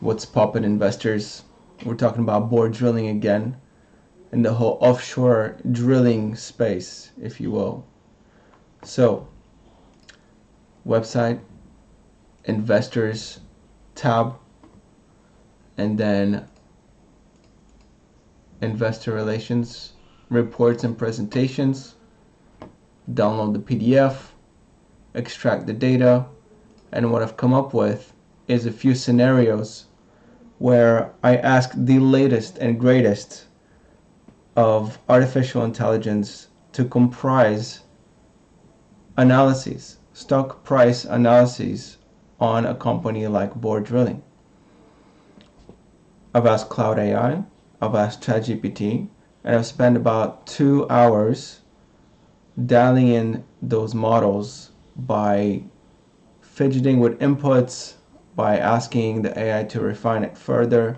What's poppin', investors? We're talking about BORR drilling again, in the whole offshore drilling space, if you will. So, website, investors tab, and then investor relations, reports and presentations, download the PDF, extract the data, and what I've come up with is a few scenarios where I ask the latest and greatest of artificial intelligence to comprise analyses, stock price analyses on a company like BORR Drilling. I've asked Claude.AI, I've asked ChatGPT, and I've spent about 2 hours dialing in those models by fidgeting with inputs, by asking the AI to refine it further,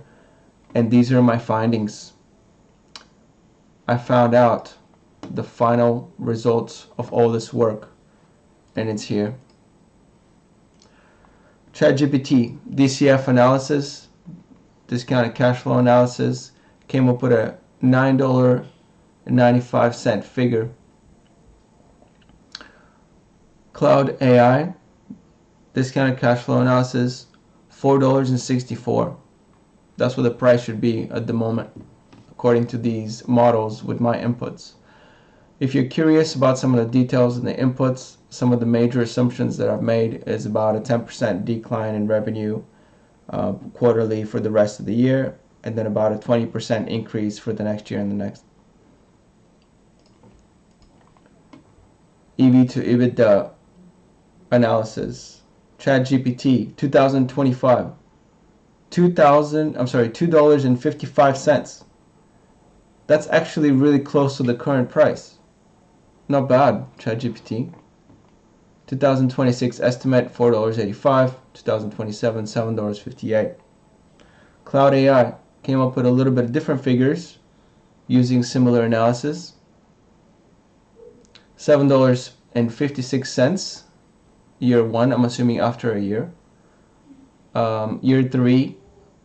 and these are my findings. I found out the final results of all this work, and it's here. ChatGPT DCF analysis, discounted cash flow analysis, came up with a $9.95 figure. Claude.AI, discounted cash flow analysis, $4.64. That's what the price should be at the moment, according to these models with my inputs. If you're curious about some of the details and the inputs, some of the major assumptions that I've made is about a 10% decline in revenue quarterly for the rest of the year, and then about a 20% increase for the next year and the next. EV to EBITDA analysis. ChatGPT 2025. $2.55. That's actually really close to the current price. Not bad, ChatGPT. 2026 estimate $4.85. 2027 $7.58. Claude.AI came up with a little bit of different figures using similar analysis. $7.56 year one, I'm assuming after a year. Year 3,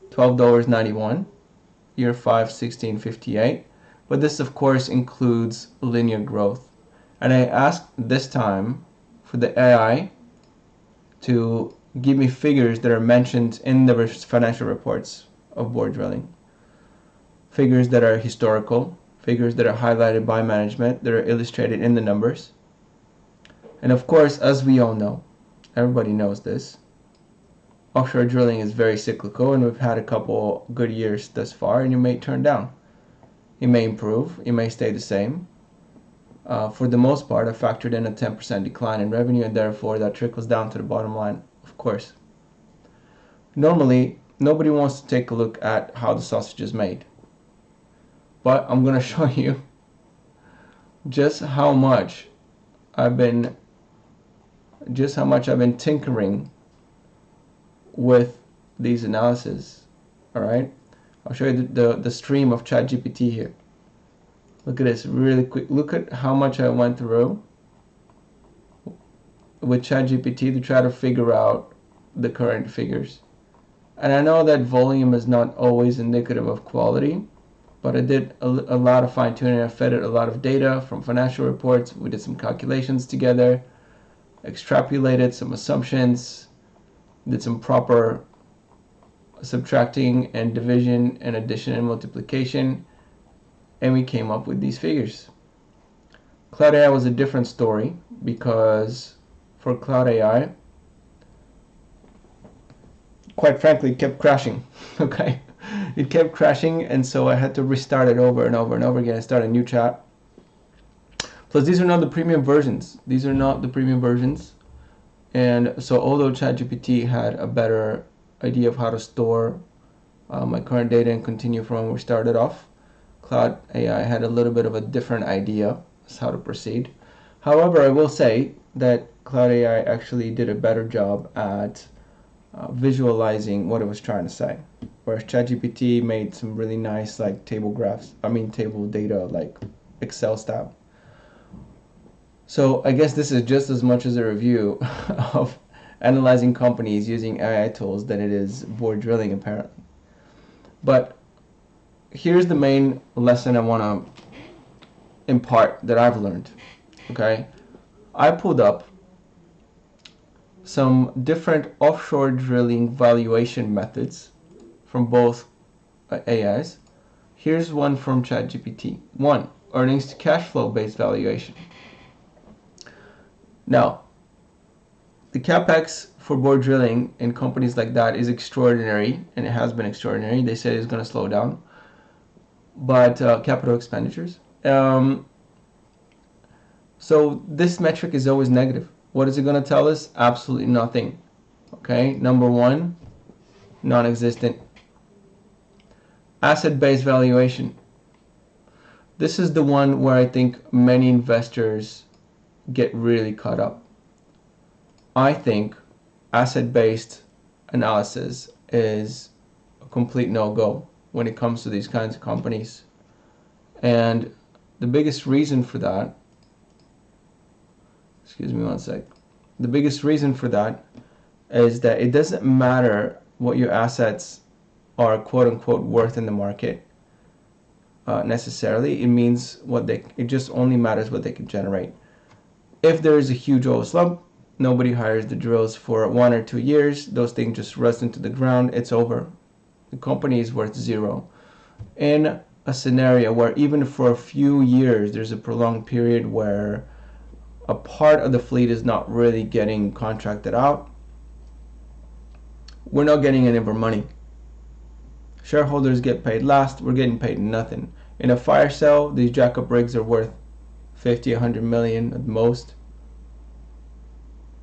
$12.91. Year 5, $16.58. But this of course includes linear growth. And I asked this time for the AI to give me figures that are mentioned in the financial reports of BORR Drilling. Figures that are historical, figures that are highlighted by management, that are illustrated in the numbers. And of course, as we all know, everybody knows this, offshore drilling is very cyclical, and we've had a couple good years thus far, and it may turn down. It may improve, it may stay the same. For the most part, I factored in a 10% decline in revenue, and therefore that trickles down to the bottom line, of course. Normally, nobody wants to take a look at how the sausage is made. But I'm going to show you just how much I've been tinkering with these analyses. All right, I'll show you the stream of ChatGPT here. Look at this really quick. Look at how much I went through with ChatGPT to try to figure out the current figures. And I know that volume is not always indicative of quality, but I did a lot of fine-tuning. I fed it a lot of data from financial reports. We did some calculations together, extrapolated some assumptions, did some proper subtracting and division and addition and multiplication, and we came up with these figures. Claude.AI was a different story, because for Claude.AI, quite frankly, it kept crashing. Okay, it kept crashing, and so I had to restart it over and over and over again and start a new chat. Plus, these are not the premium versions. These are not the premium versions. And so although ChatGPT had a better idea of how to store my current data and continue from where we started off, Claude.AI had a little bit of a different idea as how to proceed. However, I will say that Claude.AI actually did a better job at visualizing what it was trying to say, whereas ChatGPT made some really nice like table data like Excel style. So I guess this is just as much as a review of analyzing companies using AI tools than it is BORR drilling, apparently. But here's the main lesson I want to impart that I've learned. Okay, I pulled up some different offshore drilling valuation methods from both AIs. Here's one from ChatGPT. 1. Earnings to cash flow based valuation. Now, the capex for BORR drilling in companies like that is extraordinary, and it has been extraordinary. They said it's going to slow down, but capital expenditures. So this metric is always negative. What is it going to tell us? Absolutely nothing. Okay, number 1, non-existent. Asset-based valuation. This is the one where I think many investors get really caught up. I think asset-based analysis is a complete no-go when it comes to these kinds of companies. And the biggest reason for that, excuse me one sec, the biggest reason for that is that it doesn't matter what your assets are quote-unquote worth in the market necessarily. It means it just only matters what they can generate. If there is a huge oil slump, nobody hires the drills for 1 or 2 years. Those things just rust into the ground. It's over. The company is worth 0. In a scenario where even for a few years there's a prolonged period where a part of the fleet is not really getting contracted out, we're not getting any of our money. Shareholders get paid last. We're getting paid nothing. In a fire sale, these jackup rigs are worth 50, 100 million at most.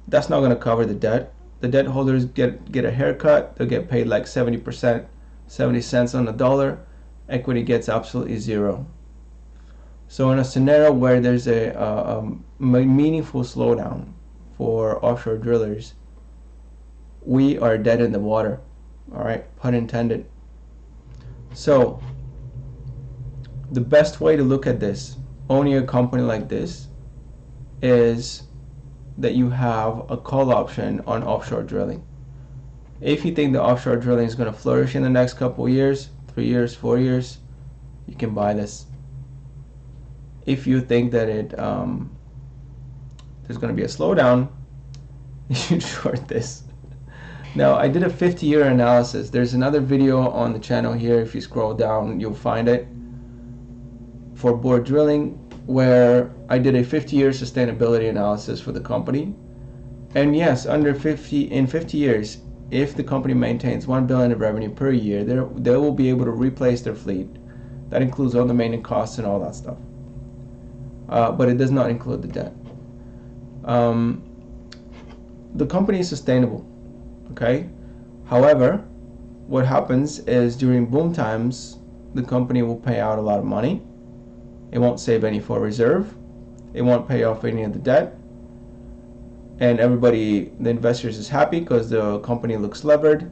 That's not going to cover the debt. The debt holders get a haircut. They'll get paid like 70%, 70 cents on the dollar. Equity gets absolutely 0. So in a scenario where there's a meaningful slowdown for offshore drillers, we are dead in the water. All right, pun intended. So the best way to look at this, owning a company like this, is that you have a call option on offshore drilling. If you think the offshore drilling is going to flourish in the next couple of years, 3 years, 4 years, you can buy this. If you think that there's going to be a slowdown, you should short this. Now, I did a 50-year analysis. There's another video on the channel here. If you scroll down, you'll find it, for BORR drilling, where I did a 50-year sustainability analysis for the company. And yes, in 50 years, if the company maintains $1 billion of revenue per year, they will be able to replace their fleet. That includes all the maintenance costs and all that stuff. But it does not include the debt. The company is sustainable. Okay. However, what happens is during boom times, the company will pay out a lot of money. It won't save any for reserve. It won't pay off any of the debt. And everybody, the investors, is happy because the company looks levered.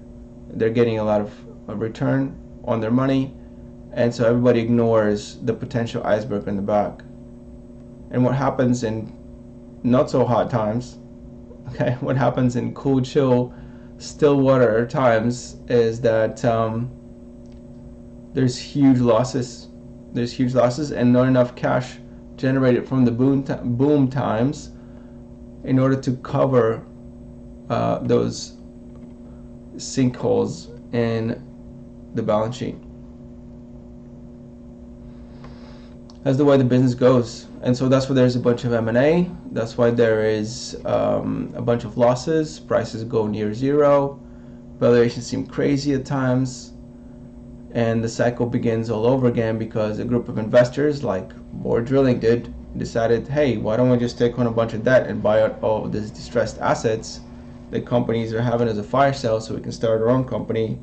They're getting a lot of return on their money. And so everybody ignores the potential iceberg in the back. And what happens in not so hot times, okay, what happens in cool, chill, still water times is that there's huge losses. There's huge losses and not enough cash generated from the boom times in order to cover those sinkholes in the balance sheet. That's the way the business goes. And so that's why there's a bunch of M&A. That's why there is a bunch of losses. Prices go near 0. Valuations seem crazy at times. And the cycle begins all over again because a group of investors, like BORR Drilling did, decided, hey, why don't we just take on a bunch of debt and buy out all of these distressed assets that companies are having as a fire sale so we can start our own company.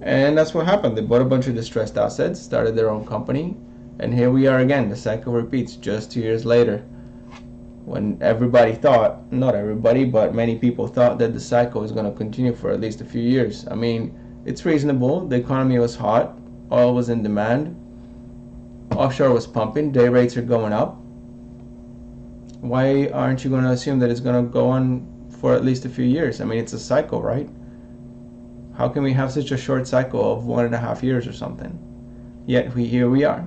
And that's what happened. They bought a bunch of distressed assets, started their own company. And here we are again. The cycle repeats just 2 years later, when everybody thought, not everybody, but many people thought that the cycle was going to continue for at least a few years. I mean, it's reasonable. The economy was hot. Oil was in demand. Offshore was pumping. Day rates are going up. Why aren't you going to assume that it's going to go on for at least a few years. I mean, it's a cycle, right? How can we have such a short cycle of 1.5 years or something? Yet here we are.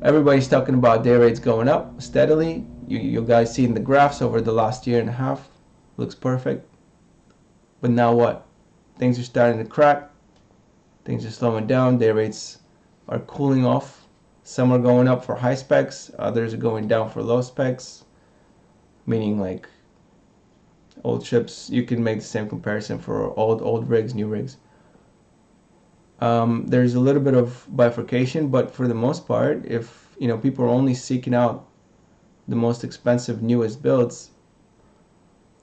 Everybody's talking about day rates going up steadily. You guys see in the graphs over the last year and a half. Looks perfect. But now what? Things are starting to crack. Things are slowing down. Day rates are cooling off. Some are going up for high specs. Others are going down for low specs. Meaning like old ships. You can make the same comparison for old rigs, new rigs. There's a little bit of bifurcation, but for the most part, if people are only seeking out the most expensive, newest builds,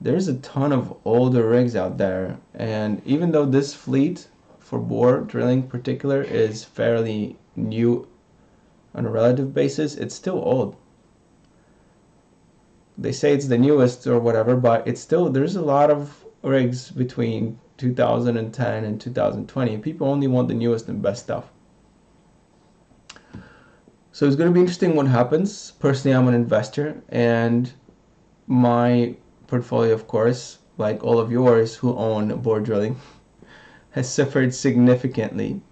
there's a ton of older rigs out there. And even though this fleet for BORR drilling in particular is fairly new on a relative basis, it's still old. They say it's the newest or whatever, but it's still, there's a lot of rigs between 2010 and 2020. People only want the newest and best stuff. So it's going to be interesting what happens. Personally, I'm an investor, and my portfolio, of course, like all of yours who own BORR drilling, has suffered significantly,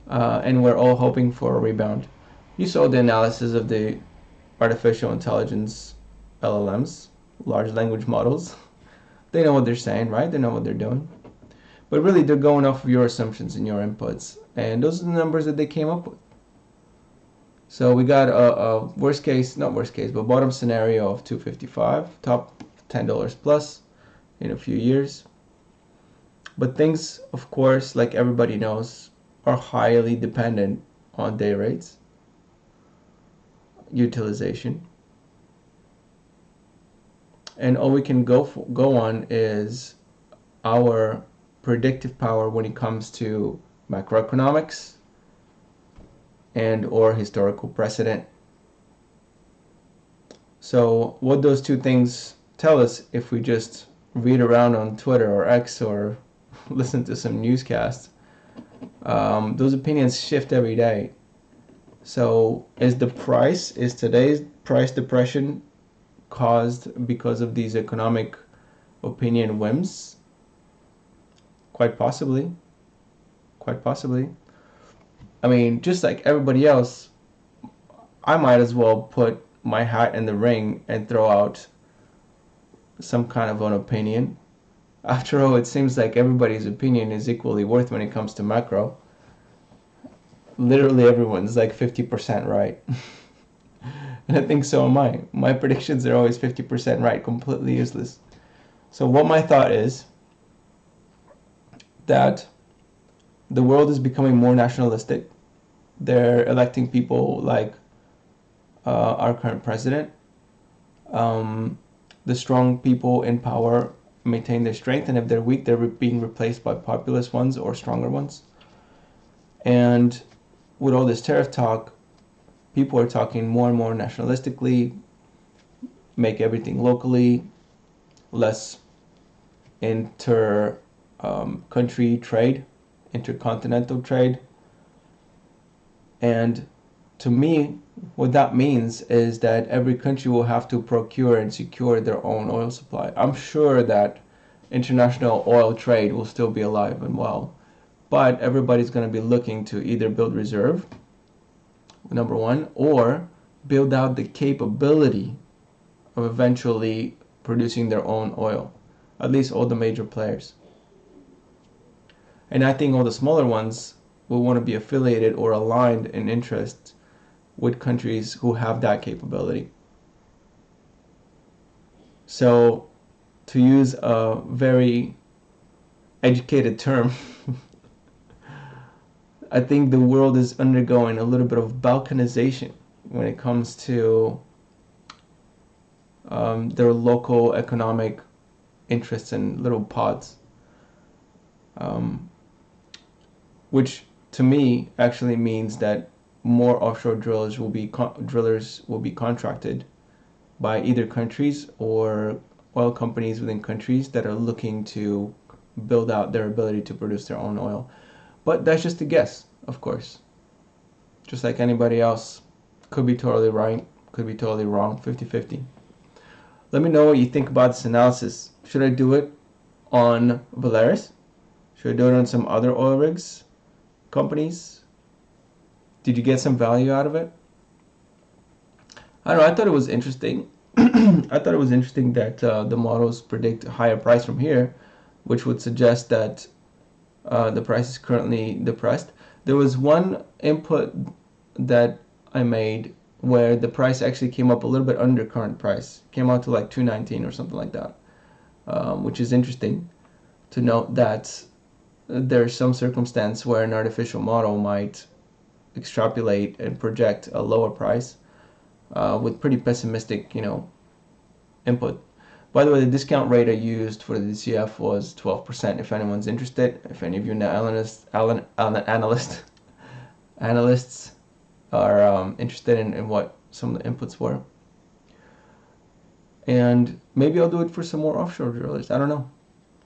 and we're all hoping for a rebound. You saw the analysis of the artificial intelligence LLMs, large language models. They know what they're saying, right? They know what they're doing. But really, they're going off of your assumptions and your inputs, and those are the numbers that they came up with. So we got a worst case, not worst case, but bottom scenario of 255, top $10 plus in a few years. But things, of course, like everybody knows, are highly dependent on day rates, utilization. And all we can go on is our predictive power when it comes to macroeconomics and or historical precedent. So what those two things tell us, if we just read around on Twitter or X or listen to some newscasts, those opinions shift every day. So is today's price depression caused because of these economic opinion whims? Quite possibly. I mean, just like everybody else, I might as well put my hat in the ring and throw out some kind of an opinion. After all, it seems like everybody's opinion is equally worth when it comes to macro. Literally everyone's like 50% right. And I think so am I. My predictions are always 50% right, completely useless. So what my thought is that the world is becoming more nationalistic. They're electing people like our current president. The strong people in power maintain their strength, and if they're weak, they're being replaced by populist ones or stronger ones. And with all this tariff talk, people are talking more and more nationalistically, make everything locally, less inter-country trade, intercontinental trade. And to me, what that means is that every country will have to procure and secure their own oil supply. I'm sure that international oil trade will still be alive and well, but everybody's going to be looking to either build reserve, number one, or build out the capability of eventually producing their own oil, at least all the major players. And I think all the smaller ones will want to be affiliated or aligned in interest with countries who have that capability. So, to use a very educated term, I think the world is undergoing a little bit of balkanization when it comes to their local economic interests in little pods, which to me actually means that more offshore drillers will be contracted by either countries or oil companies within countries that are looking to build out their ability to produce their own oil. But that's just a guess, of course. Just like anybody else, could be totally right, could be totally wrong, 50-50. Let me know what you think about this analysis. Should I do it on Valaris? Should I do it on some other oil rigs companies? Did you get some value out of it? I don't know. I thought it was interesting. I thought it was interesting that the models predict a higher price from here, which would suggest that the price is currently depressed. There was one input that I made where the price actually came up a little bit under current price. Came out to like 219 or something like that, which is interesting to note that there's some circumstance where an artificial model might extrapolate and project a lower price with pretty pessimistic, input. By the way, the discount rate I used for the DCF was 12%. If anyone's interested, if any of you analysts are interested in what some of the inputs were. And maybe I'll do it for some more offshore drillers. I don't know.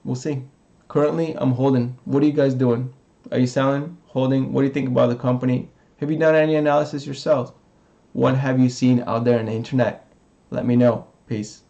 We'll see. Currently, I'm holding. What are you guys doing? Are you selling? Holding? What do you think about the company? Have you done any analysis yourself? What have you seen out there on the internet? Let me know. Peace.